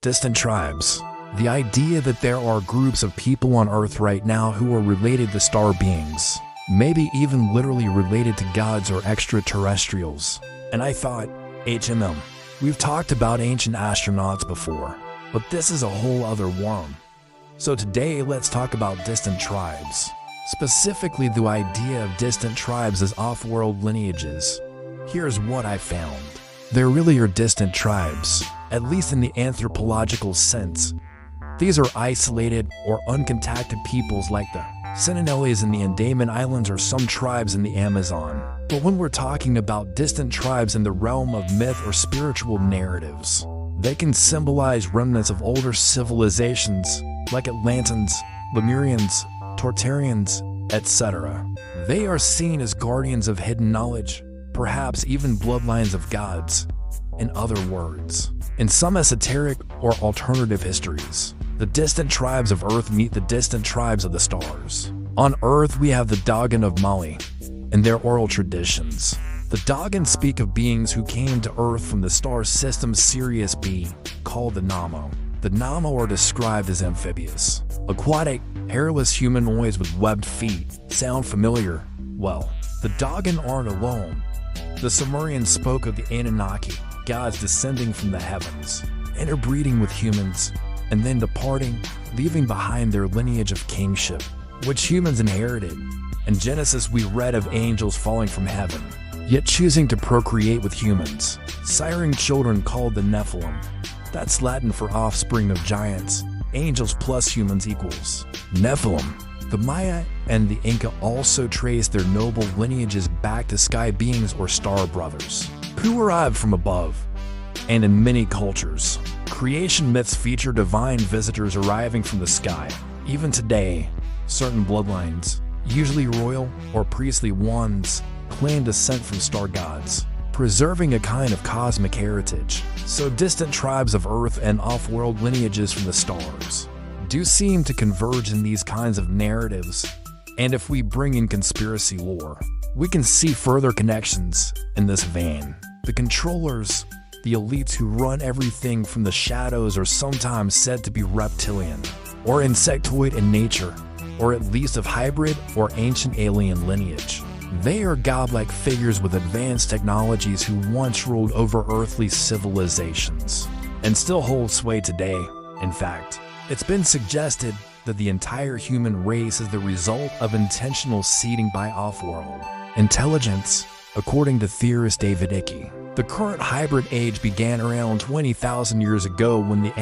Distant tribes. The idea that there are groups of people on Earth right now who are related to star beings, maybe even literally related to gods or extraterrestrials. And I thought, HMM. We've talked about ancient astronauts before, but this is a whole other worm. So today let's talk about distant tribes. Specifically the idea of distant tribes as off-world lineages. Here's what I found. There really are distant tribes, at least in the anthropological sense. These are isolated or uncontacted peoples like the Senones in the Andaman Islands or some tribes in the Amazon. But when we're talking about distant tribes in the realm of myth or spiritual narratives, they can symbolize remnants of older civilizations like Atlantans, Lemurians, Tortarians, etc. They are seen as guardians of hidden knowledge, perhaps even bloodlines of gods. In other words, in some esoteric or alternative histories, the distant tribes of Earth meet the distant tribes of the stars. On Earth, we have the Dogon of Mali and their oral traditions. The Dogon speak of beings who came to Earth from the star system Sirius B, called the Namo. The Namo are described as amphibious, aquatic, hairless humanoids with webbed feet. Sound familiar? Well, the Dogon aren't alone. The Sumerians spoke of the Anunnaki, gods descending from the heavens, interbreeding with humans, and then departing, leaving behind their lineage of kingship, which humans inherited. In Genesis we read of angels falling from heaven, yet choosing to procreate with humans, siring children called the Nephilim. That's Latin for offspring of giants. Angels plus humans equals Nephilim. The Maya and the Inca also trace their noble lineages back to sky beings or star brothers, who arrived from above. And in many cultures, creation myths feature divine visitors arriving from the sky. Even today, certain bloodlines, usually royal or priestly ones, claim descent from star gods, preserving a kind of cosmic heritage. So distant tribes of Earth and off-world lineages from the stars do seem to converge in these kinds of narratives. And if we bring in conspiracy lore, we can see further connections in this vein. The controllers, the elites who run everything from the shadows, are sometimes said to be reptilian or insectoid in nature, or at least of hybrid or ancient alien lineage. They are godlike figures with advanced technologies who once ruled over earthly civilizations and still hold sway today. In fact, it's been suggested that the entire human race is the result of intentional seeding by off-world intelligence, according to theorist David Icke. The current hybrid age began around 20,000 years ago when the